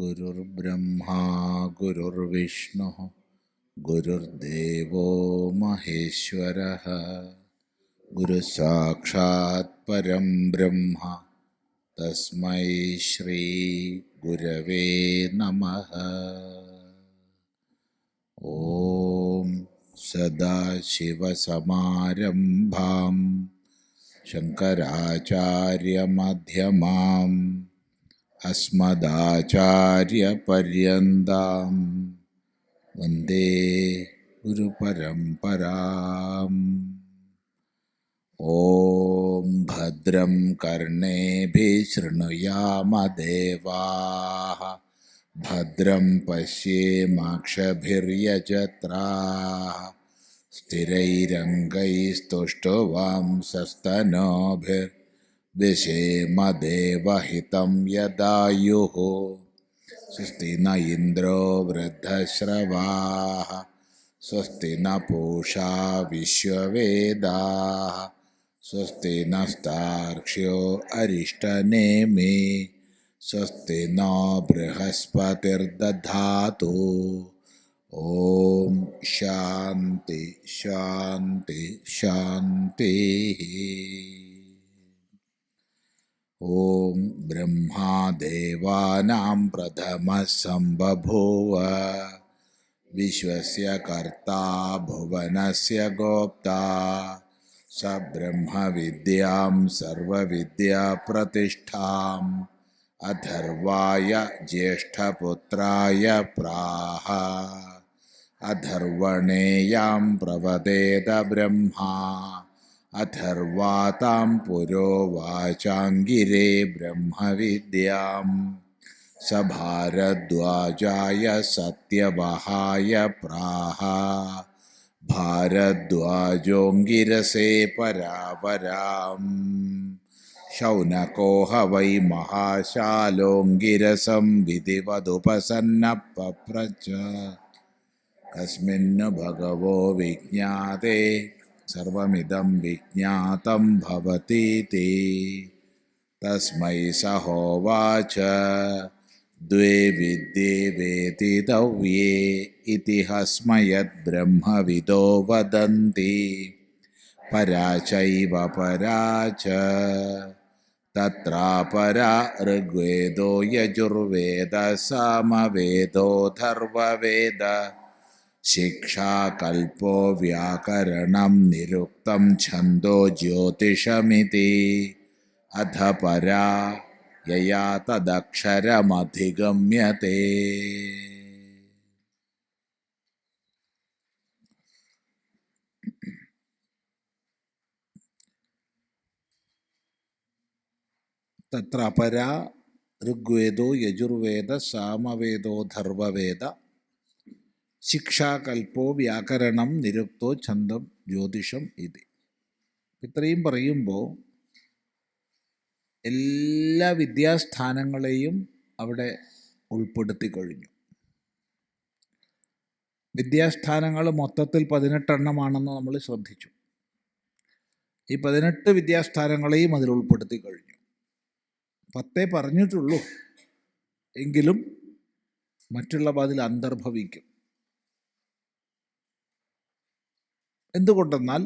गुरुर्ब्रह्मा गुरुर्विष्णुः गुरुर्देवो महेश्वरः गुरुसाक्षात् परं ब्रह्म तस्मै श्री गुरवे नमः। ॐ सदाशिवसमारम्भां शङ्कराचार्यमध्यमाम् अस्मदाचार्यपर्यन्तां वन्दे गुरुपरम्पराम्। ॐ भद्रं कर्णेभिः शृणुयामदेवाः भद्रं पश्येमाक्षभिर्यजत्राः स्थिरैरङ्गैस्तुष्टुवांसस्तनोभिर्विषेमदेवहितं यदायुः। स्वस्ति न इन्द्रो वृद्धश्रवाः स्वस्ति न पूषा विश्ववेदाः स्वस्ति नस्तार्क्ष्यो अरिष्टनेमि स्वस्ति न बृहस्पतिर्दधातु। ॐ शान्ति शान्ति शान्तिः। ॐ ब्रह्मादेवानां प्रथमः सम्बभूव विश्वस्य कर्ता भुवनस्य गोप्ता स ब्रह्मविद्यां सर्वविद्याप्रतिष्ठाम् अथर्वाय ज्येष्ठपुत्राय प्राह अथर्वणेयां प्रवदेद ब्रह्मा अथर्वातां पुरोवाचाङ्गिरे ब्रह्मविद्यां स भारद्वाजाय सत्यवहाय प्राह भारद्वाजोऽङ्गिरसे परावराम् शौनको ह वै महाशालोऽङ्गिरसं विधिवदुपसन्नपप्रच कस्मिन् भगवो विज्ञाते सर्वमिदं विज्ञातं भवतीति तस्मै स होवाच द्वे विद्ये वेदितव्ये इति हस्मयद्ब्रह्मविदो वदन्ति परा चैव परा च तत्रापरा ऋग्वेदो यजुर्वेदः सामवेदोऽथर्ववेदः शिक्षाकल्पो व्याकरणं निरुक्तं छन्दो ज्योतिषमिति अथ परा यया तदक्षरमधिगम्यते। तत्र अपरा ऋग्वेदो यजुर्वेद सामवेदोऽथर्ववेद ശിക്ഷാകൽപ്പോ വ്യാകരണം നിരുക്തോ ഛന്ദം ജ്യോതിഷം ഇത്. ഇത്രയും പറയുമ്പോൾ എല്ലാ വിദ്യാസ്ഥാനങ്ങളെയും അവിടെ ഉൾപ്പെടുത്തി കഴിഞ്ഞു. വിദ്യാസ്ഥാനങ്ങൾ മൊത്തത്തിൽ 18 എണ്ണമാണെന്ന് നമ്മൾ ശ്രദ്ധിച്ചു. ഈ 18 വിദ്യാസ്ഥാനങ്ങളെയും അതിൽ ഉൾപ്പെടുത്തി കഴിഞ്ഞു. 10 പറഞ്ഞിട്ടുള്ളൂ, എങ്കിലും മറ്റുള്ളവ അതിൽ അന്തർഭവിക്കും. എന്തുകൊണ്ടെന്നാൽ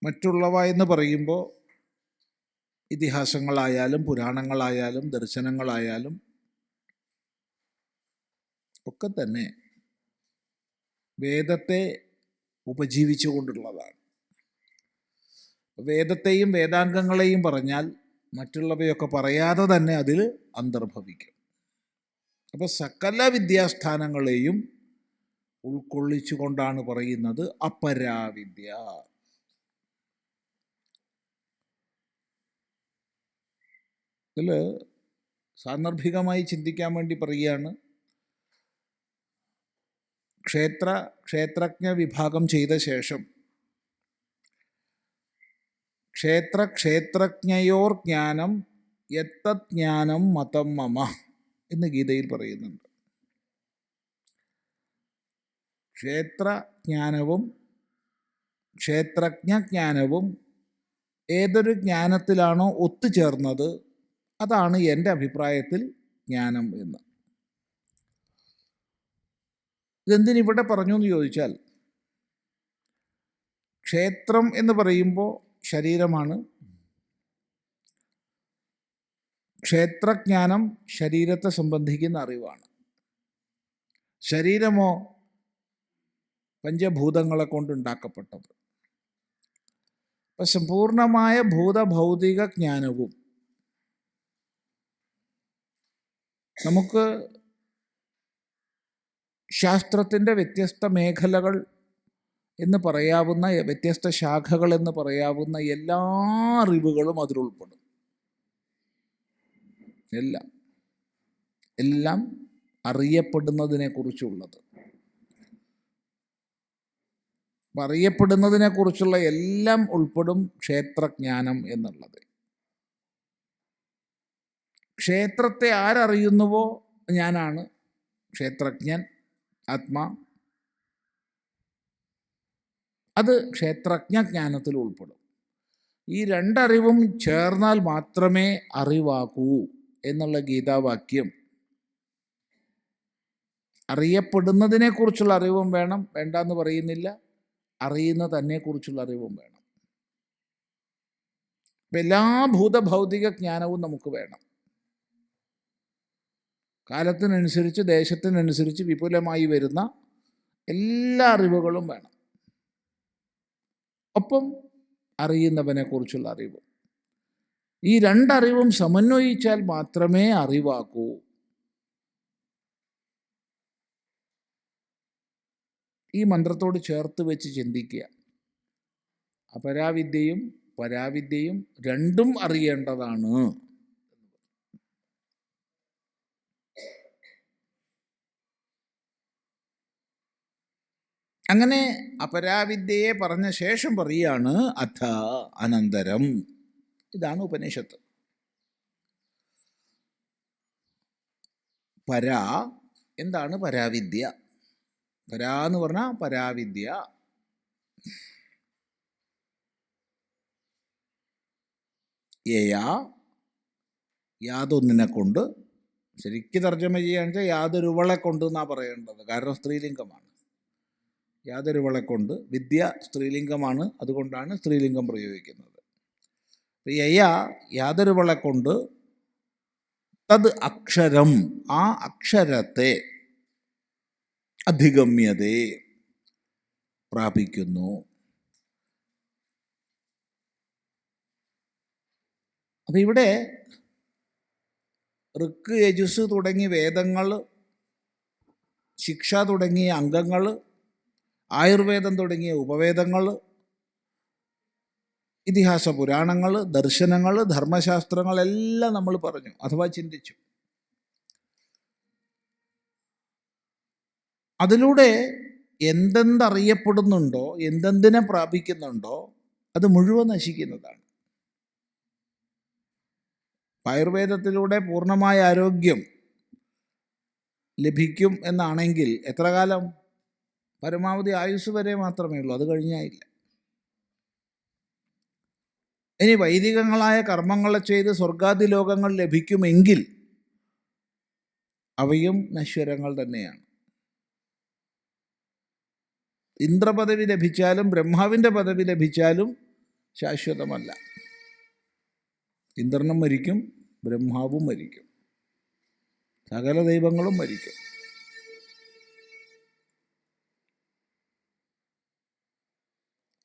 മറ്റുള്ളവ എന്ന് പറയുമ്പോൾ ഇതിഹാസങ്ങളായാലും പുരാണങ്ങളായാലും ദർശനങ്ങളായാലും ഒക്കെ തന്നെ വേദത്തെ ഉപജീവിച്ചുകൊണ്ടുള്ളതാണ്. വേദത്തെയും വേദാംഗങ്ങളെയും പറഞ്ഞാൽ മറ്റുള്ളവയൊക്കെ പറയാതെ തന്നെ അതിൽ അന്തർഭവിക്കും. അപ്പോൾ സകല വിദ്യാസ്ഥാനങ്ങളെയും ഉൾക്കൊള്ളിച്ചുകൊണ്ടാണ് പറയുന്നത് അപരാവിദ്യ. ഇതിൽ സാന്ദർഭികമായി ചിന്തിക്കാൻ വേണ്ടി പറയുകയാണ്. ക്ഷേത്രജ്ഞ വിഭാഗം ചെയ്ത ശേഷം ക്ഷേത്രജ്ഞയോർ ജ്ഞാനം യത്തത് ജ്ഞാനം മതം മമ എന്ന് ഗീതയിൽ പറയുന്നുണ്ട്. ക്ഷേത്രജ്ഞാനവും ക്ഷേത്രജ്ഞജ്ഞാനവും ഏതൊരു ജ്ഞാനത്തിലാണോ ഒത്തുചേർന്നത് അതാണ് എൻ്റെ അഭിപ്രായത്തിൽ ജ്ഞാനം എന്ന്. ഇതെന്തിനിവിടെ പറഞ്ഞു എന്ന് ചോദിച്ചാൽ, ക്ഷേത്രം എന്ന് പറയുമ്പോൾ ശരീരമാണ്. ക്ഷേത്രജ്ഞാനം ശരീരത്തെ സംബന്ധിക്കുന്ന അറിവാണ്. ശരീരമോ പഞ്ചഭൂതങ്ങളെ കൊണ്ടുണ്ടാക്കപ്പെട്ടത്. അപ്പം സമ്പൂർണമായ ഭൂതഭൗതിക ജ്ഞാനവും നമുക്ക് ശാസ്ത്രത്തിൻ്റെ വ്യത്യസ്ത മേഖലകൾ എന്ന് പറയാവുന്ന, വ്യത്യസ്ത ശാഖകൾ എന്ന് പറയാവുന്ന എല്ലാ അറിവുകളും അതിലുൾപ്പെടും. എല്ലാം അറിയപ്പെടുന്നതിനെ കുറിച്ചുള്ളത്. അറിയപ്പെടുന്നതിനെ കുറിച്ചുള്ള എല്ലാം ഉൾപ്പെടും ക്ഷേത്രജ്ഞാനം എന്നുള്ളത്. ക്ഷേത്രത്തെ ആരറിയുന്നുവോ ഞാനാണ് ക്ഷേത്രജ്ഞൻ, ആത്മാ. അത് ക്ഷേത്രജ്ഞാനത്തിൽ ഉൾപ്പെടും. ഈ രണ്ടറിവും ചേർന്നാൽ മാത്രമേ അറിവാകൂ എന്നുള്ള ഗീതാവാക്യം. അറിയപ്പെടുന്നതിനെക്കുറിച്ചുള്ള അറിവും വേണം, വേണ്ടെന്ന് പറയുന്നില്ല. അറിയുന്ന തന്നെക്കുറിച്ചുള്ള അറിവും വേണം. എല്ലാ ഭൂതഭൗതിക ജ്ഞാനവും നമുക്ക് വേണം. കാലത്തിനനുസരിച്ച്, ദേശത്തിനനുസരിച്ച് വിപുലമായി വരുന്ന എല്ലാ അറിവുകളും വേണം. ഒപ്പം അറിയുന്നവനെ കുറിച്ചുള്ള അറിവ്. ഈ രണ്ടറിവും സമന്വയിച്ചാൽ മാത്രമേ അറിവാകൂ. ഈ മന്ത്രത്തോട് ചേർത്ത് വെച്ച് ചിന്തിക്കുക. അപരാവിദ്യയും പരാവിദ്യയും രണ്ടും അറിയേണ്ടതാണ്. അങ്ങനെ അപരാവിദ്യയെ പറഞ്ഞ ശേഷം പറയുകയാണ് അഥ അനന്തരം. ഇതാണ് ഉപനിഷത്ത്. പരാ, എന്താണ് പരാവിദ്യ? പരാ എന്ന് പറഞ്ഞാൽ പരാവിദ്യ. യയാ, യാതൊന്നിനെ കൊണ്ട്. ശരിക്കും തർജ്ജമ ചെയ്യുകയാണെന്ന് വെച്ചാൽ യാതൊരുവളെ കൊണ്ട് എന്നാണ് പറയേണ്ടത്, കാരണം സ്ത്രീലിംഗമാണ്. യാതൊരുവളെ കൊണ്ട്. വിദ്യ സ്ത്രീലിംഗമാണ്, അതുകൊണ്ടാണ് സ്ത്രീലിംഗം പ്രയോഗിക്കുന്നത്. യയാ, യാതൊരുവളെ കൊണ്ട്. തത് അക്ഷരം, ആ അക്ഷരത്തെ. അധിഗമ്യതേ, പ്രാപിക്കുന്നു. അപ്പം ഇവിടെ ഋക്ക്, യജുസ് തുടങ്ങിയ വേദങ്ങൾ, ശിക്ഷ തുടങ്ങിയ അംഗങ്ങൾ, ആയുർവേദം തുടങ്ങിയ ഉപവേദങ്ങൾ, ഇതിഹാസ പുരാണങ്ങൾ, ദർശനങ്ങൾ, ധർമ്മശാസ്ത്രങ്ങൾ എല്ലാം നമ്മൾ പറഞ്ഞു അഥവാ ചിന്തിച്ചു. അതിലൂടെ എന്തെന്തറിയപ്പെടുന്നുണ്ടോ, എന്തെന്തിനെ പ്രാപിക്കുന്നുണ്ടോ, അത് മുഴുവൻ നശിക്കുന്നതാണ്. ആയുർവേദത്തിലൂടെ പൂർണ്ണമായ ആരോഗ്യം ലഭിക്കും എന്നാണെങ്കിൽ എത്ര കാലം? പരമാവധി ആയുസ് വരെ മാത്രമേ ഉള്ളൂ, അത് കഴിഞ്ഞായില്ല. ഇനി വൈദികങ്ങളായ കർമ്മങ്ങളെ ചെയ്ത് സ്വർഗാദി ലോകങ്ങൾ ലഭിക്കുമെങ്കിൽ അവയും നശ്വരങ്ങൾ തന്നെയാണ്. ഇന്ദ്രപദവി ലഭിച്ചാലും ബ്രഹ്മാവിൻ്റെ പദവി ലഭിച്ചാലും ശാശ്വതമല്ല. ഇന്ദ്രനും മരിക്കും, ബ്രഹ്മാവും മരിക്കും, സകല ദൈവങ്ങളും മരിക്കും.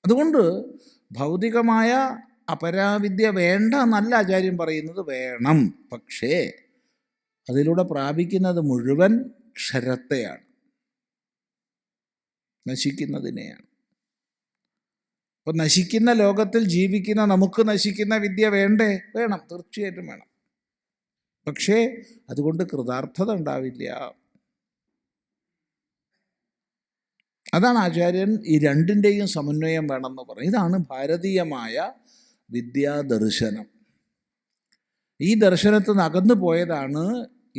അതുകൊണ്ട് ഭൗതികമായ അപരാവിദ്യ വേണ്ട എന്നല്ല ആചാര്യൻ പറയുന്നത്, വേണം. പക്ഷേ അതിലൂടെ പ്രാപിക്കുന്നത് മുഴുവൻ ക്ഷരത്തെയാണ്, നശിക്കുന്നതിനെയാണ്. അപ്പം നശിക്കുന്ന ലോകത്തിൽ ജീവിക്കുന്ന നമുക്ക് നശിക്കുന്ന വിദ്യ വേണ്ടേ? വേണം, തീർച്ചയായിട്ടും വേണം. പക്ഷേ അതുകൊണ്ട് കൃതാർത്ഥത ഉണ്ടാവില്ല. അതാണ് ആചാര്യൻ ഈ രണ്ടിൻ്റെയും സമന്വയം വേണമെന്ന് പറയും. ഇതാണ് ഭാരതീയമായ വിദ്യാദർശനം. ഈ ദർശനത്തിൽ നിന്ന് അകന്നു പോയതാണ്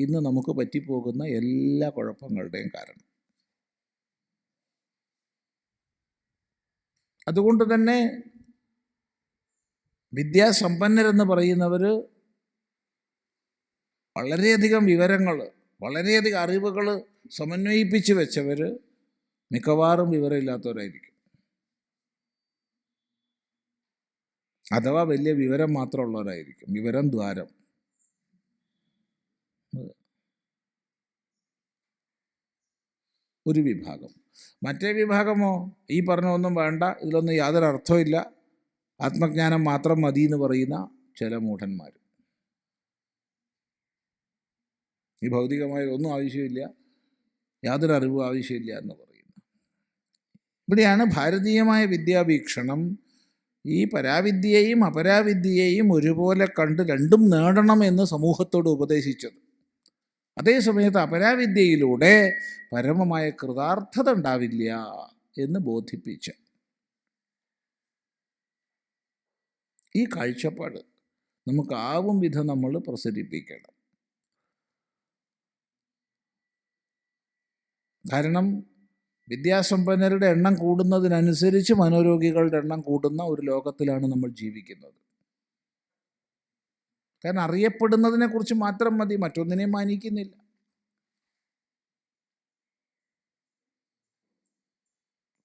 ഇന്ന് നമുക്ക് പറ്റിപ്പോകുന്ന എല്ലാ കുഴപ്പങ്ങളുടെയും കാരണം. അതുകൊണ്ട് തന്നെ വിദ്യാസമ്പന്നരെന്ന് പറയുന്നവർ വളരെയധികം വിവരങ്ങൾ, വളരെയധികം അറിവുകൾ സമന്വയിപ്പിച്ച് വെച്ചവർ മിക്കവാറും വിവരമില്ലാത്തവരായിരിക്കും. അഥവാ വലിയ വിവരം മാത്രമുള്ളവരായിരിക്കും. വിവരം ദ്വാരം. ഒരു വിഭാഗം. മറ്റേ വിഭാഗമോ ഈ പറഞ്ഞൊന്നും വേണ്ട, ഇതിലൊന്നും യാതൊരു അർത്ഥമില്ല, ആത്മജ്ഞാനം മാത്രം മതി എന്ന് പറയുന്ന ചില മൂഢന്മാർ. ഈ ഭൗതികമായ ഒന്നും ആവശ്യമില്ല, യാതൊരു അറിവും ആവശ്യമില്ല എന്ന് പറയുന്നു. ഇവിടെയാണ് ഭാരതീയമായ വിദ്യാവീക്ഷണം ഈ പരാവിദ്യയെയും അപരാവിദ്യയെയും ഒരുപോലെ കണ്ട് രണ്ടും നേടണം എന്ന് സമൂഹത്തോട് ഉപദേശിച്ചത്. അതേസമയത്ത് അപരാവിദ്യയിലൂടെ പരമമായ കൃതാർത്ഥത ഉണ്ടാവില്ല എന്ന് ബോധിപ്പിച്ച ഈ കാഴ്ചപ്പാട് നമുക്കാവും വിധം നമ്മൾ പ്രസരിപ്പിക്കണം. കാരണം വിദ്യാസമ്പന്നരുടെ എണ്ണം കൂടുന്നതിനനുസരിച്ച് മനോരോഗികളുടെ എണ്ണം കൂടുന്ന ഒരു ലോകത്തിലാണ് നമ്മൾ ജീവിക്കുന്നത്. കാരണം അറിയപ്പെടുന്നതിനെക്കുറിച്ച് മാത്രം മതി, മറ്റൊന്നിനെയും മാനിക്കുന്നില്ല.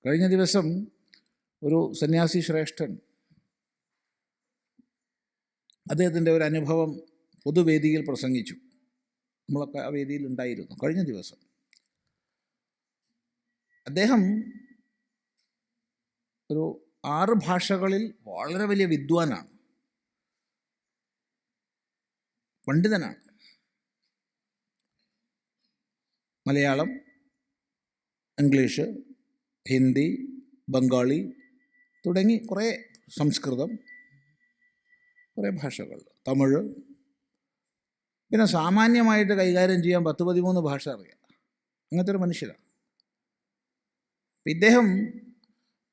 കഴിഞ്ഞ ദിവസം ഒരു സന്യാസി ശ്രേഷ്ഠൻ അദ്ദേഹത്തിൻ്റെ ഒരു അനുഭവം പൊതുവേദിയിൽ പ്രസംഗിച്ചു. നമ്മളൊക്കെ ആ വേദിയിൽ ഉണ്ടായിരുന്നു കഴിഞ്ഞ ദിവസം. അദ്ദേഹം ഒരു 6 ഭാഷകളിൽ വളരെ വലിയ വിദ്വാനാണ്, പണ്ഡിതനാണ്. മലയാളം, ഇംഗ്ലീഷ്, ഹിന്ദി, ബംഗാളി തുടങ്ങി കുറേ, സംസ്കൃതം, കുറേ ഭാഷകൾ, തമിഴ്, പിന്നെ സാമാന്യമായിട്ട് കൈകാര്യം ചെയ്യാൻ 10-13 ഭാഷ അറിയാം. അങ്ങനത്തെ ഒരു മനുഷ്യരാണ്. ഇദ്ദേഹം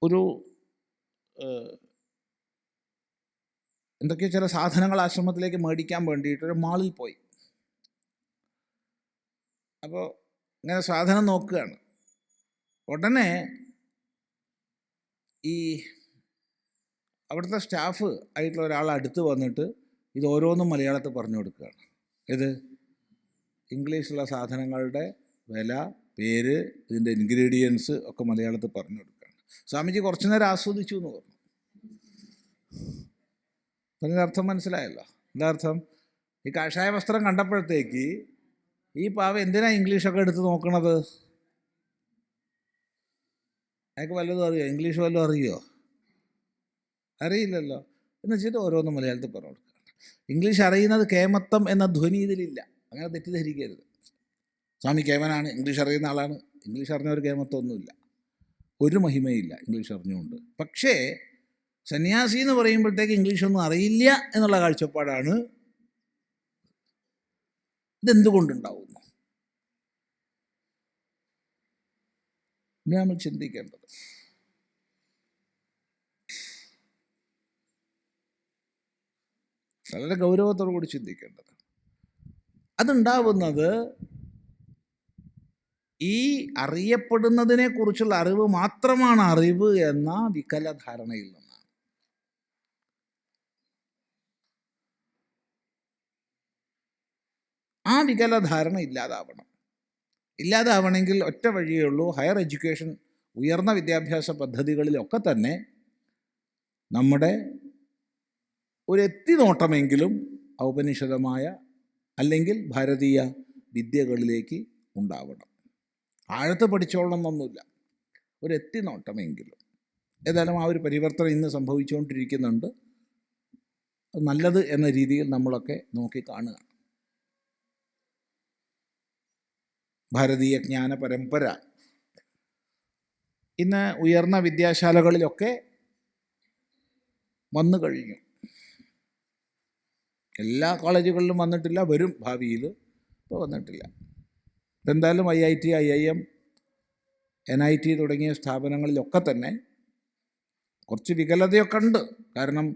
ഒരു എന്തൊക്കെയോ ചില സാധനങ്ങൾ ആശ്രമത്തിലേക്ക് മേടിക്കാൻ വേണ്ടിയിട്ടൊരു മാളിൽ പോയി. അപ്പോൾ ഇങ്ങനെ സാധനം നോക്കുകയാണ്. ഉടനെ ഈ അവിടുത്തെ സ്റ്റാഫ് ആയിട്ടുള്ള ഒരാൾ അടുത്ത് വന്നിട്ട് ഇത് ഓരോന്നും മലയാളത്തിൽ പറഞ്ഞു കൊടുക്കുകയാണ്. ഇത് ഇംഗ്ലീഷിലുള്ള സാധനങ്ങളുടെ വില, പേര്, ഇതിൻ്റെ ഇൻഗ്രീഡിയൻസ് ഒക്കെ മലയാളത്തിൽ പറഞ്ഞു കൊടുക്കുകയാണ്. സ്വാമിജി കുറച്ചു നേരം ആസ്വദിച്ചു എന്ന് പറഞ്ഞു. അതിൻ്റെ അർത്ഥം മനസ്സിലായല്ലോ. എന്താ അർത്ഥം? ഈ കാഷായ വസ്ത്രം കണ്ടപ്പോഴത്തേക്ക് ഈ പാവ എന്തിനാ ഇംഗ്ലീഷൊക്കെ എടുത്ത് നോക്കണത്? അയാൾക്ക് വല്ലതും അറിയോ? ഇംഗ്ലീഷ് വല്ലതും അറിയോ? അറിയില്ലല്ലോ. എന്ന് വെച്ചിട്ട് ഓരോന്നും മലയാളത്തിൽ പറഞ്ഞു കൊടുക്കുക. ഇംഗ്ലീഷ് അറിയുന്നത് കേമത്വം എന്ന ധ്വനി ഇതിലില്ല. അങ്ങനെ തെറ്റിദ്ധരിക്കരുത്. സ്വാമി കേമനാണ്, ഇംഗ്ലീഷ് അറിയുന്ന ആളാണ്. ഇംഗ്ലീഷ് അറിഞ്ഞ ഒരു കേമത്വമൊന്നുമില്ല, ഒരു മഹിമയില്ല ഇംഗ്ലീഷ് അറിഞ്ഞുകൊണ്ട്. പക്ഷേ സന്യാസി എന്ന് പറയുമ്പോഴത്തേക്ക് ഇംഗ്ലീഷൊന്നും അറിയില്ല എന്നുള്ള കാഴ്ചപ്പാടാണ്. ഇതെന്തുകൊണ്ടുണ്ടാവുന്നു? ഇത് നമ്മൾ ചിന്തിക്കേണ്ടത്. വളരെ ഗൗരവത്തോടു കൂടി ചിന്തിക്കേണ്ടത്. അതുണ്ടാവുന്നത് ഈ അറിയപ്പെടുന്നതിനെ കുറിച്ചുള്ള അറിവ് മാത്രമാണ് അറിവ് എന്ന വികല ധാരണയിൽ നിന്നാണ്. ആ വികല ധാരണ ഇല്ലാതാവണം. ഇല്ലാതാവണമെങ്കിൽ ഒറ്റ വഴിയേ ഉള്ളൂ. ഹയർ എഡ്യൂക്കേഷൻ, ഉയർന്ന വിദ്യാഭ്യാസ പദ്ധതികളിലൊക്കെ തന്നെ നമ്മുടെ ഒരു എത്തിനോട്ടമെങ്കിലും ഔപനിഷദമായ അല്ലെങ്കിൽ ഭാരതീയ വിദ്യകളിലേക്ക് ഉണ്ടാവണം. ആഴത്ത് പഠിച്ചോളണമെന്നൊന്നുമില്ല, ഒരു എത്തിനോട്ടമെങ്കിലും. ഏതായാലും ആ ഒരു പരിവർത്തനം ഇന്ന് സംഭവിച്ചുകൊണ്ടിരിക്കുന്നുണ്ട്. അത് നല്ലത് എന്ന രീതിയിൽ നമ്മളൊക്കെ നോക്കി കാണുക. ഭാരതീയ ജ്ഞാന പരമ്പര ഇന്ന് ഉയർന്ന വിദ്യാശാലകളിലൊക്കെ വന്നു കഴിഞ്ഞു. എല്ലാ കോളേജുകളിലും വന്നിട്ടില്ല, വരും ഭാവിയിൽ. ഇപ്പോൾ വന്നിട്ടില്ല. എന്തായാലും IIT, IIM, NIT തുടങ്ങിയ സ്ഥാപനങ്ങളിലൊക്കെ തന്നെ കുറച്ച് വികലതയൊക്കെ ഉണ്ട്. കാരണം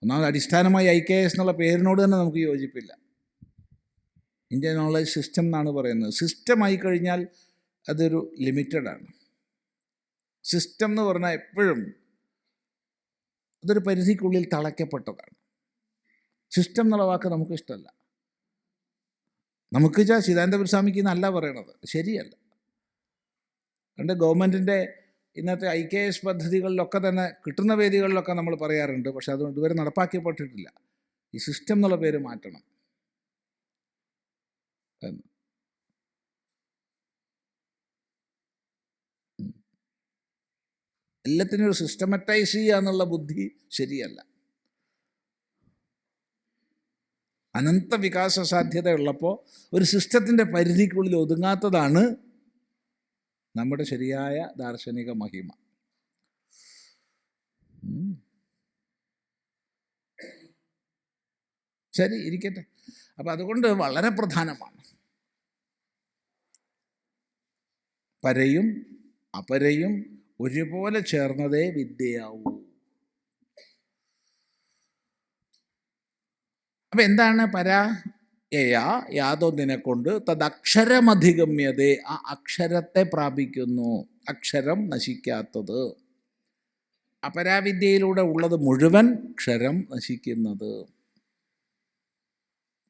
ഒന്നാമത് അടിസ്ഥാനമായി IKS എന്നുള്ള പേരിനോട് തന്നെ നമുക്ക് യോജിപ്പില്ല. ഇന്ത്യൻ നോളജ് സിസ്റ്റം എന്നാണ് പറയുന്നത്. സിസ്റ്റം ആയിക്കഴിഞ്ഞാൽ അതൊരു ലിമിറ്റഡാണ്. സിസ്റ്റം എന്ന് പറഞ്ഞാൽ എപ്പോഴും അതൊരു പരിധിക്കുള്ളിൽ തളയ്ക്കപ്പെട്ടതാണ്. സിസ്റ്റം എന്നുള്ള വാക്ക് നമുക്കിഷ്ടമല്ല. നമുക്ക് ചിദാനന്ദപുരസ്വാമിക്ക് എന്നല്ല പറയണത്, ശരിയല്ല. അതുകൊണ്ട് ഗവൺമെൻറ്റിൻ്റെ ഇന്നത്തെ IKS പദ്ധതികളിലൊക്കെ തന്നെ കിട്ടുന്ന വേദികളിലൊക്കെ നമ്മൾ പറയാറുണ്ട്, പക്ഷെ അതുകൊണ്ട് ഇതുവരെ നടപ്പാക്കപ്പെട്ടിട്ടില്ല. ഈ സിസ്റ്റം എന്നുള്ള പേര് മാറ്റണം എന്ന്. എല്ലാത്തിനും ഒരു സിസ്റ്റമറ്റൈസ് ചെയ്യുക എന്നുള്ള ബുദ്ധി ശരിയല്ല. അനന്ത വികാസ സാധ്യതയുള്ളപ്പോൾ ഒരു സിസ്റ്റത്തിൻ്റെ പരിധിക്കുള്ളിൽ ഒതുങ്ങാത്തതാണ് നമ്മുടെ ശരിയായ ദാർശനിക മഹിമ. ശരി, ഇരിക്കട്ടെ. അപ്പം അതുകൊണ്ട് വളരെ പ്രധാനമാണ് പരയും അപരയും ഒരുപോലെ ചേർന്നതേ വിദ്യയാവൂ. അപ്പം എന്താണ് പര? യാതൊന്നിനെ കൊണ്ട് തദക്ഷരമധിഗമ്യതേ, ആ അക്ഷരത്തെ പ്രാപിക്കുന്നു, അക്ഷരം നശിക്കാത്തത്. അപരാവിദ്യയിലൂടെ ഉള്ളത് മുഴുവൻ ക്ഷരം നശിക്കുന്നത്.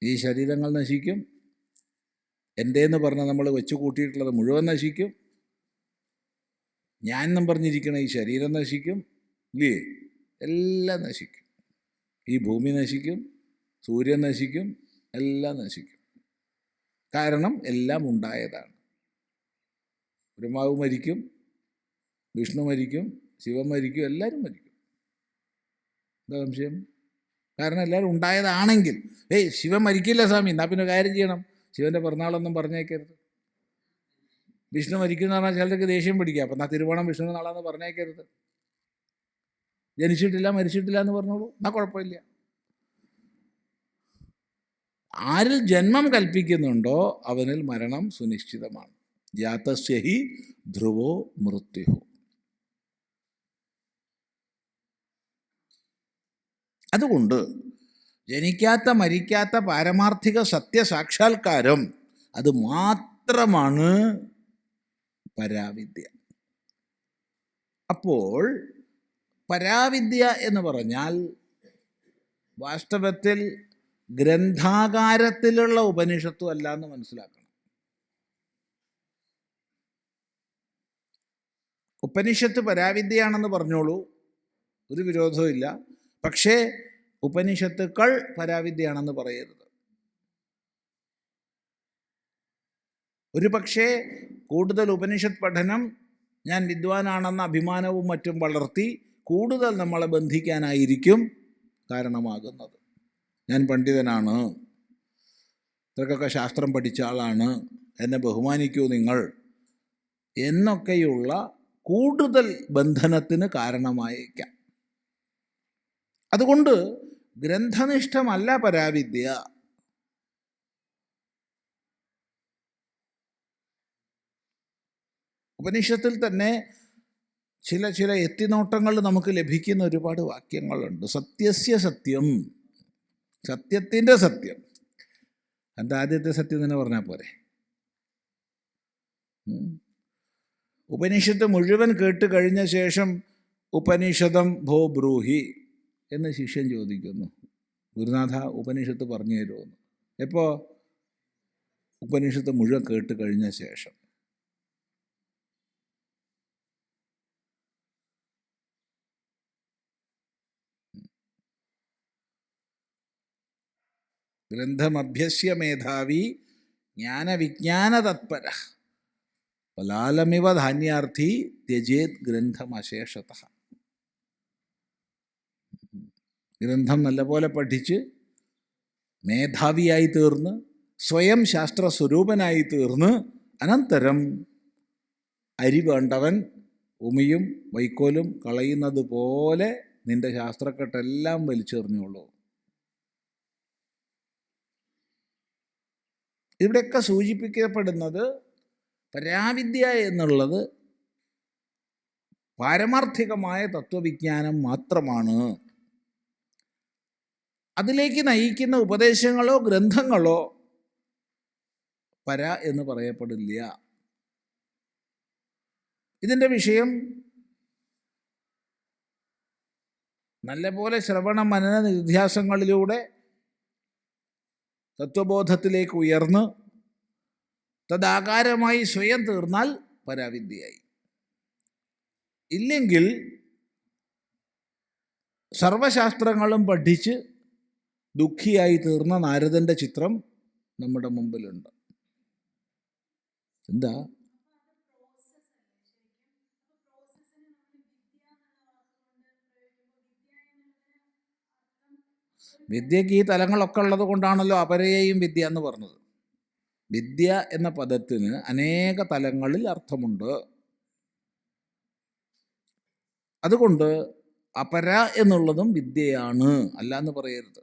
ഈ ശരീരങ്ങൾ നശിക്കും, എൻ്റെന്ന് പറഞ്ഞ് നമ്മൾ വെച്ച് കൂട്ടിയിട്ടുള്ളത് മുഴുവൻ നശിക്കും. ഞാൻ എന്നും പറഞ്ഞിരിക്കണ ഈ ശരീരം നശിക്കും, ഇല്ലേ? എല്ലാം നശിക്കും. ഈ ഭൂമി നശിക്കും, സൂര്യൻ നശിക്കും, എല്ലാം നശിക്കും. കാരണം എല്ലാം ഉണ്ടായതാണ്. ബ്രഹ്മാവ് മരിക്കും, വിഷ്ണു മരിക്കും, ശിവൻ മരിക്കും, എല്ലാവരും മരിക്കും. എന്താ സംശയം? കാരണം എല്ലാവരും ഉണ്ടായതാണെങ്കിൽ. ശിവൻ മരിക്കില്ല സ്വാമി, എന്നാൽ പിന്നെ കാര്യം ചെയ്യണം, ശിവൻ്റെ പിറന്നാളൊന്നും പറഞ്ഞേക്കരുത്. വിഷ്ണു മരിക്കുന്ന പറഞ്ഞാൽ ചിലർക്ക് ദേഷ്യം പിടിക്കുക, അപ്പം എന്നാൽ തിരുവോണം വിഷ്ണു നാളെന്ന് പറഞ്ഞേക്കരുത്. ജനിച്ചിട്ടില്ല മരിച്ചിട്ടില്ല എന്ന് പറഞ്ഞോളൂ, എന്നാൽ കുഴപ്പമില്ല. ആരിൽ ജന്മം കൽപ്പിക്കുന്നുണ്ടോ അവനിൽ മരണം സുനിശ്ചിതമാണ്. ജാതസ്യ ഹി ധ്രുവോ മൃത്യുഃ. അതുകൊണ്ട് ജനിക്കാത്ത മരിക്കാത്ത പാരമാർത്ഥിക സത്യസാക്ഷാത്കാരം അത് മാത്രമാണ് പരാവിദ്യ. അപ്പോൾ പരാവിദ്യ എന്ന് പറഞ്ഞാൽ വാസ്തവത്തിൽ ഗ്രന്ഥാകാരത്തിലുള്ള ഉപനിഷത്തും അല്ല എന്ന് മനസ്സിലാക്കണം. ഉപനിഷത്ത് പരാവിദ്യയാണെന്ന് പറഞ്ഞോളൂ, ഒരു വിരോധവും ഇല്ല. പക്ഷേ ഉപനിഷത്തുക്കൾ പരാവിദ്യയാണെന്ന് പറയരുത്. ഒരു പക്ഷേ കൂടുതൽ ഉപനിഷത്ത് പഠനം ഞാൻ വിദ്വാനാണെന്ന അഭിമാനവും മറ്റും വളർത്തി കൂടുതൽ നമ്മളെ ബന്ധിക്കാനായിരിക്കും കാരണമാകുന്നത്. ഞാൻ പണ്ഡിതനാണ്, ഇത്രക്കൊക്കെ ശാസ്ത്രം പഠിച്ച ആളാണ്, എന്നെ ബഹുമാനിക്കൂ നിങ്ങൾ എന്നൊക്കെയുള്ള കൂടുതൽ ബന്ധനത്തിന് കാരണമായേക്കാം. അതുകൊണ്ട് ഗ്രന്ഥനിഷ്ഠമല്ല പരാവിദ്യ. ഉപനിഷത്തിൽ തന്നെ ചില എത്തിനോട്ടങ്ങൾ നമുക്ക് ലഭിക്കുന്ന ഒരുപാട് വാക്യങ്ങളുണ്ട്. സത്യസ്യ സത്യം, സത്യത്തിൻ്റെ സത്യം. എന്താ ആദ്യത്തെ സത്യം തന്നെ പറഞ്ഞാൽ പോരെ? ഉപനിഷത്ത് മുഴുവൻ കേട്ട് കഴിഞ്ഞ ശേഷം ഉപനിഷദം ഭോ ബ്രൂഹി എന്ന് ശിഷ്യൻ ചോദിക്കുന്നു, ഗുരുനാഥ ഉപനിഷത്ത് പറഞ്ഞു തരുമെന്ന്. എപ്പോൾ? ഉപനിഷത്ത് മുഴുവൻ കേട്ട് കഴിഞ്ഞ ശേഷം. ഗ്രന്ഥമഭ്യസ്യ മേധാവി ജ്ഞാനവിജ്ഞാന തത്പര പലാലമിവ ധാന്യാർത്ഥി ത്യജേത് ഗ്രന്ഥമശേഷത. ഗ്രന്ഥം നല്ലപോലെ പഠിച്ച് മേധാവിയായി തീർന്ന് സ്വയം ശാസ്ത്രസ്വരൂപനായി തീർന്ന് അനന്തരം അരി വേണ്ടവൻ ഉമിയും വൈക്കോലും കളയുന്നത് പോലെ നിന്റെ ശാസ്ത്രക്കെട്ടെല്ലാം വലിച്ചെറിഞ്ഞോളൂ. ഇവിടെയൊക്കെ സൂചിപ്പിക്കപ്പെടുന്നത് പരാവിദ്യ എന്നുള്ളത് പാരമാർത്ഥികമായ തത്വവിജ്ഞാനം മാത്രമാണ്. അതിലേക്ക് നയിക്കുന്ന ഉപദേശങ്ങളോ ഗ്രന്ഥങ്ങളോ പര എന്ന് പറയപ്പെടില്ല. ഇതിൻ്റെ വിഷയം നല്ലപോലെ ശ്രവണ മനന നിധ്യാസങ്ങളിലൂടെ തത്വബോധത്തിലേക്ക് ഉയർന്ന് തദാകാരമായി സ്വയം തീർന്നാൽ പരാവിദ്യയായി. ഇല്ലെങ്കിൽ സർവശാസ്ത്രങ്ങളും പഠിച്ച് ദുഃഖിയായി തീർന്ന നാരദൻ്റെ ചിത്രം നമ്മുടെ മുമ്പിലുണ്ട്. എന്താ വിദ്യക്ക് ഈ തലങ്ങളൊക്കെ ഉള്ളത് കൊണ്ടാണല്ലോ അപരയെയും വിദ്യ എന്ന് പറഞ്ഞത്. വിദ്യ എന്ന പദത്തിന് അനേക തലങ്ങളിൽ അർത്ഥമുണ്ട്. അതുകൊണ്ട് അപര എന്നുള്ളതും വിദ്യയാണ്, അല്ല എന്ന് പറയരുത്.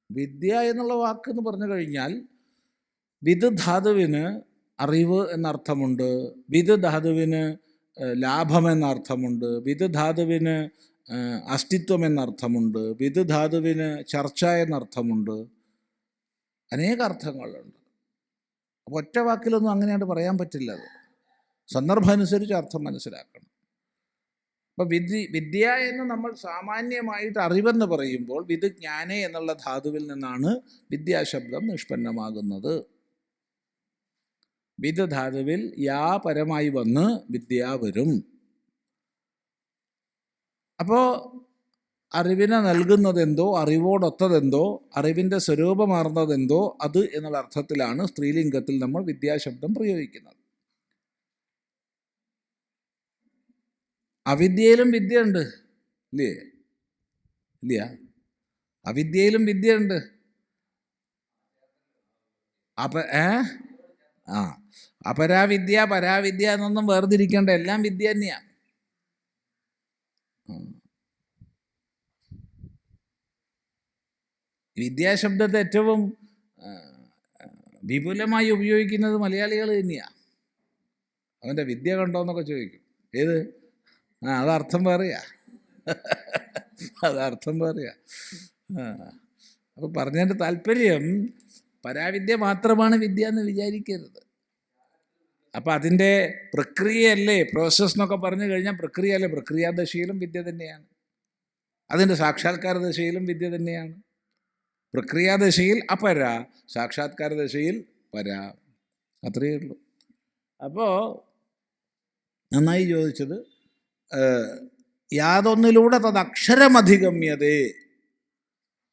വിദ്യ എന്നുള്ള വാക്ക് എന്ന് പറഞ്ഞു കഴിഞ്ഞാൽ വിദ് ധാതുവിന് അറിവ് എന്നർത്ഥമുണ്ട്, വിദ് ധാതുവിന് ലാഭം എന്നർത്ഥമുണ്ട്, വിദ് ധാതുവിന് അസ്തിത്വം എന്നർത്ഥമുണ്ട്, വിദ് ധാതുവിന് ചർച്ച എന്നർത്ഥമുണ്ട്. അനേക അർത്ഥങ്ങളുണ്ട്. അപ്പോൾ ഒറ്റ വാക്കിലൊന്നും അങ്ങനെയായിട്ട് പറയാൻ പറ്റില്ല. അത് സന്ദർഭമനുസരിച്ച് അർത്ഥം മനസ്സിലാക്കണം. അപ്പോൾ വിദ്യ എന്ന് നമ്മൾ സാമാന്യമായിട്ട് അറിവെന്ന് പറയുമ്പോൾ വിദ് ജ്ഞാനേ എന്നുള്ള ധാതുവിൽ നിന്നാണ് വിദ്യാശബ്ദം നിഷ്പന്നമാകുന്നത്. വിദ് ധാതുവിൽ യാ പരമായി വന്ന് വിദ്യ വരും. അപ്പോൾ അറിവിനെ നൽകുന്നതെന്തോ, അറിവോടൊത്തതെന്തോ, അറിവിൻ്റെ സ്വരൂപമാർന്നതെന്തോ അത് എന്നുള്ള അർത്ഥത്തിലാണ് സ്ത്രീലിംഗത്തിൽ നമ്മൾ വിദ്യാശബ്ദം പ്രയോഗിക്കുന്നത്. അവിദ്യയിലും വിദ്യയുണ്ട്, ഇല്ലേ? ഇല്ല, അവിദ്യയിലും വിദ്യയുണ്ട്. അപരാവിദ്യ പരാവിദ്യ എന്നൊന്നും വേർതിരിക്കേണ്ട, എല്ലാം വിദ്യ തന്നെയാണ്. വിദ്യാശബ്ദത്തെ ഏറ്റവും വിപുലമായി ഉപയോഗിക്കുന്നത് മലയാളികൾ തന്നെയാണ്. അവൻ്റെ വിദ്യ കണ്ടോന്നൊക്കെ ചോദിക്കും. ഏത്? അതർത്ഥം പറയാ, അതർത്ഥം പറയാ. അപ്പോൾ പറഞ്ഞതിൻ്റെ താല്പര്യം പരാവിദ്യ മാത്രമാണ് വിദ്യ എന്ന് വിചാരിക്കരുത്. അപ്പം അതിൻ്റെ പ്രക്രിയയല്ലേ, പ്രോസസ് എന്നൊക്കെ പറഞ്ഞു കഴിഞ്ഞാൽ പ്രക്രിയയല്ലേ. പ്രക്രിയാദശയിലും വിദ്യ തന്നെയാണ്, അതിൻ്റെ സാക്ഷാത്കാര ദശയിലും വിദ്യ തന്നെയാണ്. പ്രക്രിയാദശയിൽ അപര, സാക്ഷാത്കാര ദശയിൽ പര, അത്രയേ ഉള്ളൂ. അപ്പോൾ നന്നായി ചോദിച്ചത്. യാതൊന്നിലൂടെ തദക്ഷരമധിഗമ്യതേ,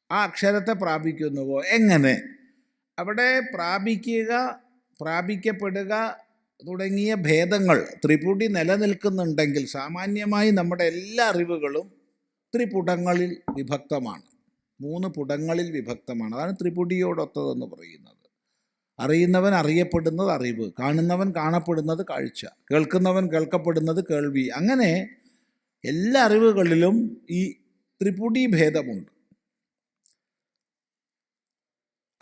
ആ അക്ഷരത്തെ പ്രാപിക്കുന്നുവോ? എങ്ങനെ? അവിടെ പ്രാപിക്കുക, പ്രാപിക്കപ്പെടുക തുടങ്ങിയ ഭേദങ്ങൾ ത്രിപുടി നിലനിൽക്കുന്നുണ്ടെങ്കിൽ സാമാന്യമായി നമ്മുടെ എല്ലാ അറിവുകളും ത്രിപുടങ്ങളിൽ വിഭക്തമാണ്, 3 പുടങ്ങളിൽ വിഭക്തമാണ്. അതാണ് ത്രിപുടിയോടൊത്തതെന്ന് പറയുന്നത്. അറിയുന്നവൻ അറിയപ്പെടുന്നത് അറിവ്, കാണുന്നവൻ കാണപ്പെടുന്നത് കാഴ്ച, കേൾക്കുന്നവൻ കേൾക്കപ്പെടുന്നത് കേൾവി. അങ്ങനെ എല്ലാ അറിവുകളിലും ഈ ത്രിപുടി ഭേദമുണ്ട്.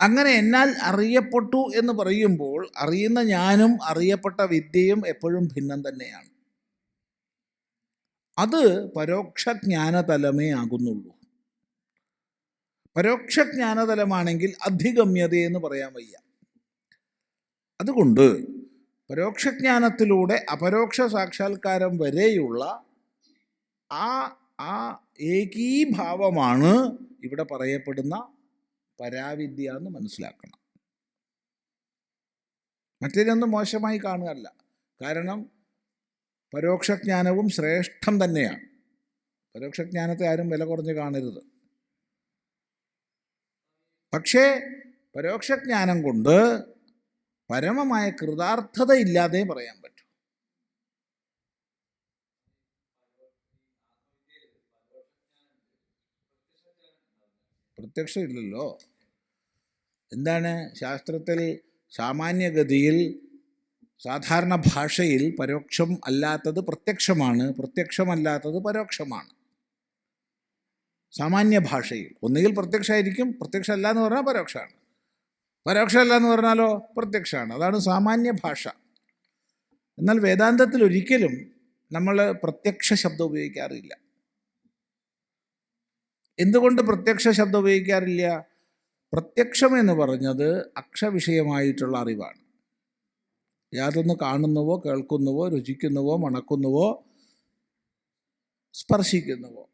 അങ്ങനെ എന്നാൽ അറിയപ്പെട്ടു എന്ന് പറയുമ്പോൾ അറിയുന്ന ഞാനും അറിയപ്പെട്ട വിദ്യയും എപ്പോഴും ഭിന്നം തന്നെയാണ്. അത് പരോക്ഷജ്ഞാനതലമേ ആകുന്നുള്ളൂ. പരോക്ഷജ്ഞാനതലമാണെങ്കിൽ അധിഗമ്യതയെന്ന് പറയാൻ വയ്യ. അതുകൊണ്ട് പരോക്ഷജ്ഞാനത്തിലൂടെ അപരോക്ഷ സാക്ഷാത്കാരം വരെയുള്ള ആ ഏകീഭാവമാണ് ഇവിടെ പറയപ്പെടുന്ന പരാവിദ്യ എന്ന് മനസ്സിലാക്കണം. മറ്റേതൊന്നും മോശമായി കാണുകയല്ല. കാരണം പരോക്ഷജ്ഞാനവും ശ്രേഷ്ഠം തന്നെയാണ്. പരോക്ഷജ്ഞാനത്തെ ആരും വില കുറഞ്ഞ് കാണരുത്. പക്ഷേ പരോക്ഷജ്ഞാനം കൊണ്ട് പരമമായ കൃതാർത്ഥത ഇല്ലാതെ പറയാൻ പറ്റും. പ്രത്യക്ഷം ഇല്ലല്ലോ. എന്താണ് ശാസ്ത്രത്തിൽ സാമാന്യഗതിയിൽ സാധാരണ ഭാഷയിൽ പരോക്ഷം അല്ലാത്തത് പ്രത്യക്ഷമാണ്, പ്രത്യക്ഷമല്ലാത്തത് പരോക്ഷമാണ്. സാമാന്യ ഭാഷയിൽ ഒന്നുകിൽ പ്രത്യക്ഷമായിരിക്കും, പ്രത്യക്ഷമല്ല എന്ന് പറഞ്ഞാൽ പരോക്ഷമാണ്, പരോക്ഷമല്ല എന്ന് പറഞ്ഞാലോ പ്രത്യക്ഷമാണ്. അതാണ് സാമാന്യ ഭാഷ. എന്നാൽ വേദാന്തത്തിൽ ഒരിക്കലും നമ്മൾ പ്രത്യക്ഷ ശബ്ദം ഉപയോഗിക്കാറില്ല. എന്തുകൊണ്ട് പ്രത്യക്ഷ ശബ്ദം ഉപയോഗിക്കാറില്ല? പ്രത്യക്ഷം എന്ന് പറഞ്ഞത് അക്ഷവിഷയമായിട്ടുള്ള അറിവാണ്. യാതൊന്ന് കാണുന്നുവോ കേൾക്കുന്നുവോ രുചിക്കുന്നുവോ മണക്കുന്നുവോ സ്പർശിക്കുന്നുവോ,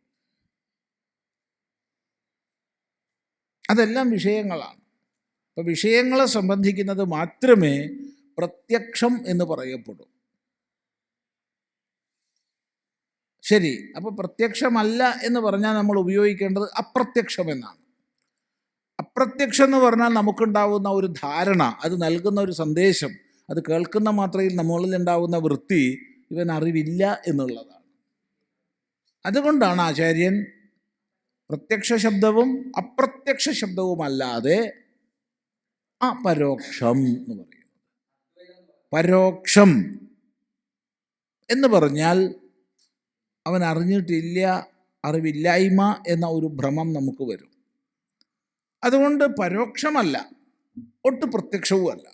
അതെല്ലാം വിഷയങ്ങളാണ്. അപ്പോൾ വിഷയങ്ങളെ സംബന്ധിക്കുന്നത് മാത്രമേ പ്രത്യക്ഷം എന്ന് പറയപ്പെടൂ. ശരി, അപ്പോൾ പ്രത്യക്ഷമല്ല എന്ന് പറഞ്ഞാൽ നമ്മൾ ഉപയോഗിക്കേണ്ടത് അപ്രത്യക്ഷം എന്നാണ്. അപ്രത്യക്ഷം എന്ന് പറഞ്ഞാൽ നമുക്കുണ്ടാവുന്ന ഒരു ധാരണ, അത് നൽകുന്ന ഒരു സന്ദേശം, അത് കേൾക്കുന്ന മാത്രയിൽ നമ്മളിൽ ഉണ്ടാവുന്ന വൃത്തി ഇവൻ അറിവില്ല എന്നുള്ളതാണ്. അതുകൊണ്ടാണ് ആചാര്യൻ പ്രത്യക്ഷ ശബ്ദവും അപ്രത്യക്ഷ ശബ്ദവുമല്ലാതെ അപരോക്ഷം എന്ന് പറയുന്നത്. പരോക്ഷം എന്ന് പറഞ്ഞാൽ അവൻ അറിഞ്ഞിട്ടില്ല, അറിവില്ലായ്മ എന്ന ഒരു ഭ്രമം നമുക്ക് വരും. അതുകൊണ്ട് പരോക്ഷമല്ല, ഒട്ട് പ്രത്യക്ഷവുമല്ല.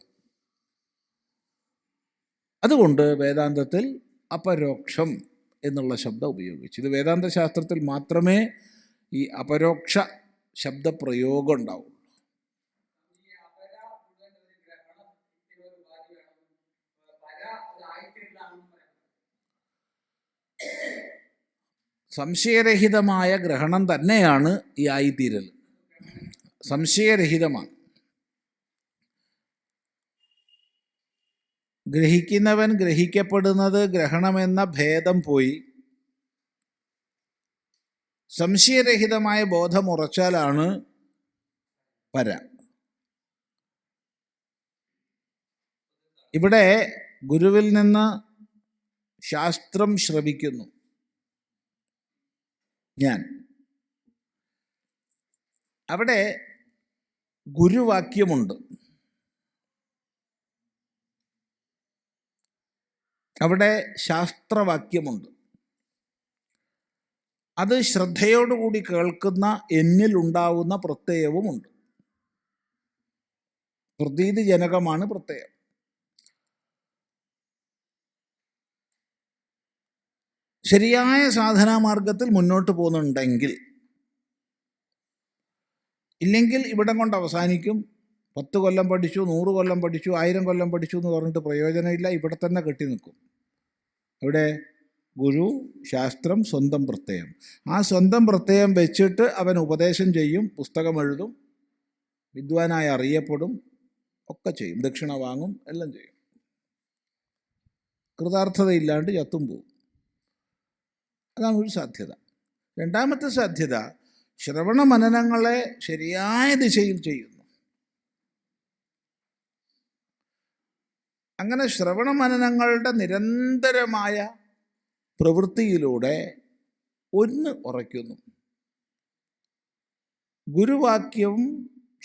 അതുകൊണ്ട് വേദാന്തത്തിൽ അപരോക്ഷം എന്നുള്ള ശബ്ദം ഉപയോഗിച്ചു. ഇത് വേദാന്ത ശാസ്ത്രത്തിൽ മാത്രമേ ഈ അപരോക്ഷ ശബ്ദപ്രയോഗം ഉണ്ടാവുള്ളൂ. സംശയരഹിതമായ ഗ്രഹണം തന്നെയാണ് ഈ ആയിത്തീരൽ. സംശയരഹിതമാണ്. ഗ്രഹിക്കുന്നവൻ ഗ്രഹിക്കപ്പെടുന്നത് ഗ്രഹണമെന്ന ഭേദം പോയി സംശയരഹിതമായ ബോധം ഉറച്ചാലാണ് പര. ഇവിടെ ഗുരുവിൽ നിന്ന് ശാസ്ത്രം ശ്രവിക്കുന്നു ഞാൻ. അവിടെ ഗുരുവാക്യമുണ്ട്, അവിടെ ശാസ്ത്രവാക്യമുണ്ട്. അത് ശ്രദ്ധയോടുകൂടി കേൾക്കുന്ന എന്നിലുണ്ടാവുന്ന പ്രത്യയവുമുണ്ട്. പ്രതീതിജനകമാണ് പ്രത്യയം. ശരിയായ സാധനാമാർഗത്തിൽ മുന്നോട്ട് പോകുന്നുണ്ടെങ്കിൽ, ഇല്ലെങ്കിൽ ഇവിടം കൊണ്ട് അവസാനിക്കും. 10 കൊല്ലം പഠിച്ചു, 100 കൊല്ലം പഠിച്ചു, 1000 കൊല്ലം പഠിച്ചു എന്ന് പറഞ്ഞിട്ട് പ്രയോജനമില്ല. ഇവിടെ തന്നെ കെട്ടി നിൽക്കും. ഇവിടെ ഗുരു, ശാസ്ത്രം, സ്വന്തം പ്രത്യയം. ആ സ്വന്തം പ്രത്യയം വെച്ചിട്ട് അവൻ ഉപദേശം ചെയ്യും, പുസ്തകം എഴുതും, വിദ്വാനായി അറിയപ്പെടും, ഒക്കെ ചെയ്യും, ദക്ഷിണ വാങ്ങും, എല്ലാം ചെയ്യും. കൃതാർത്ഥതയില്ലാണ്ട് ചത്തും പോവും. അതാണ് ഒരു സാധ്യത. രണ്ടാമത്തെ സാധ്യത, ശ്രവണ മനനങ്ങളെ ശരിയായ ദിശയിൽ ചെയ്യുന്നു. അങ്ങനെ ശ്രവണ മനനങ്ങളുടെ നിരന്തരമായ പ്രവൃത്തിയിലൂടെ ഒന്ന് ഉറയ്ക്കുന്നു. ഗുരുവാക്യം,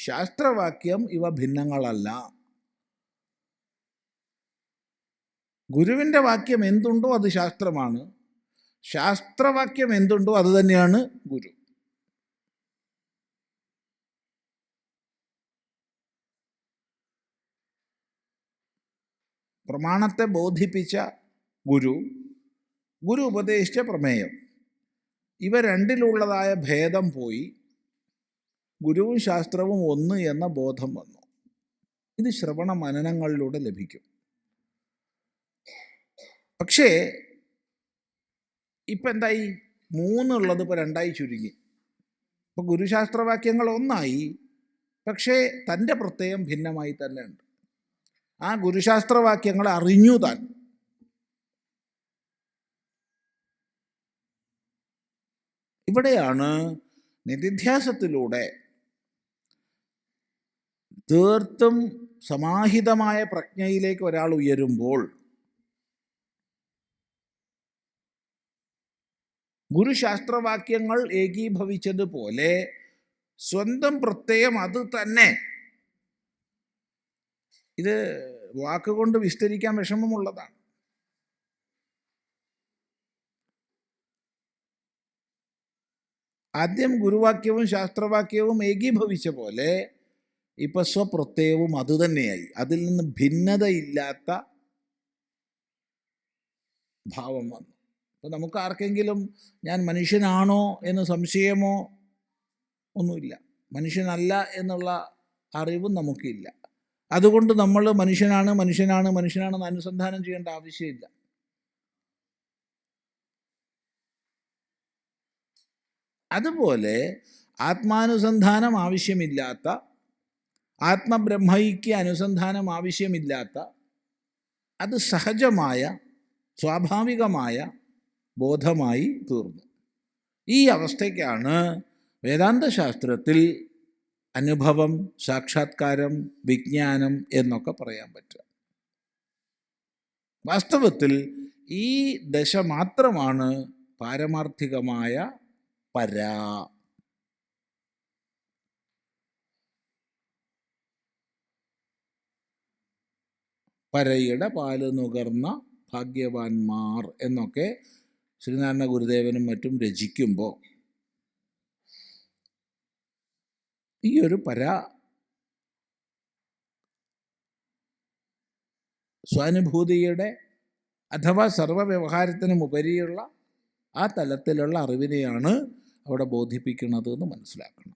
ശാസ്ത്രവാക്യം ഇവ ഭിന്നങ്ങളല്ല. ഗുരുവിൻ്റെ വാക്യം എന്തുണ്ടോ അത് ശാസ്ത്രമാണ്. ശാസ്ത്രവാക്യം എന്തുണ്ടോ അത് തന്നെയാണ് ഗുരു. പ്രമാണത്തെ ബോധിപ്പിച്ച ഗുരു, ഗുരു ഉപദേശിച്ച പ്രമേയം, ഇവ രണ്ടിലുള്ളതായ ഭേദം പോയി ഗുരുവും ശാസ്ത്രവും ഒന്ന് എന്ന ബോധം വന്നു. ഇത് ശ്രവണ മനനങ്ങളിലൂടെ ലഭിക്കും. പക്ഷേ ഇപ്പം എന്തായി? 3 ഉള്ളത് ഇപ്പോൾ 2 ചുരുങ്ങി. ഇപ്പോൾ ഗുരുശാസ്ത്രവാക്യങ്ങൾ ഒന്നായി, പക്ഷേ തൻ്റെ പ്രത്യയം ഭിന്നമായി തന്നെ ഉണ്ട്. ആ ഗുരുശാസ്ത്രവാക്യങ്ങളെ അറിഞ്ഞു താൻ. ഇവിടെയാണ് നിധിധ്യാസത്തിലൂടെ തീർത്തും സമാഹിതമായ പ്രജ്ഞയിലേക്ക് ഒരാൾ ഉയരുമ്പോൾ ഗുരുശാസ്ത്രവാക്യങ്ങൾ ഏകീഭവിച്ചതുപോലെ സ്വന്തം പ്രത്യയം അത് തന്നെ. ഇത് വാക്കുകൊണ്ട് വിസ്തരിക്കാൻ വിഷമമുള്ളതാണ്. ആദ്യം ഗുരുവാക്യവും ശാസ്ത്രവാക്യവും ഏകീഭവിച്ച പോലെ ഇപ്പൊ സ്വപ്രത്യയവും അതുതന്നെയായി. അതിൽ നിന്ന് ഭിന്നതയില്ലാത്ത ഭാവം വന്നു. അപ്പോൾ നമുക്ക് ആർക്കെങ്കിലും ഞാൻ മനുഷ്യനാണോ എന്ന് സംശയമോ ഒന്നുമില്ല. മനുഷ്യനല്ല എന്നുള്ള അറിവും നമുക്കില്ല. അതുകൊണ്ട് നമ്മൾ മനുഷ്യനാണെന്ന് അനുസന്ധാനം ചെയ്യേണ്ട ആവശ്യമില്ല. അതുപോലെ ആത്മാനുസന്ധാനം ആവശ്യമില്ലാത്ത ആത്മബ്രഹ്മൈക്യ അനുസന്ധാനം ആവശ്യമില്ലാത്ത, അത് സഹജമായ സ്വാഭാവികമായ ബോധമായി തീർന്നു. ഈ അവസ്ഥയ്ക്കാണ് വേദാന്തശാസ്ത്രത്തിൽ അനുഭവം, സാക്ഷാത്കാരം, വിജ്ഞാനം എന്നൊക്കെ പറയാൻ പറ്റുക. വാസ്തവത്തിൽ ഈ ദശ മാത്രമാണ് പാരമാർത്ഥികമായ പരാ. പരയുടെ പാല് നുകർന്ന ഭാഗ്യവാന്മാർ എന്നൊക്കെ ശ്രീനാരായണ ഗുരുദേവനും മറ്റും രചിക്കുമ്പോൾ ഈ ഒരു പരാ സ്വാനുഭൂതിയുടെ അഥവാ സർവവ്യവഹാരത്തിനും ഉപരിയുള്ള ആ തലത്തിലുള്ള അറിവിനെയാണ് അവിടെ ബോധിപ്പിക്കുന്നത് എന്ന് മനസ്സിലാക്കണം.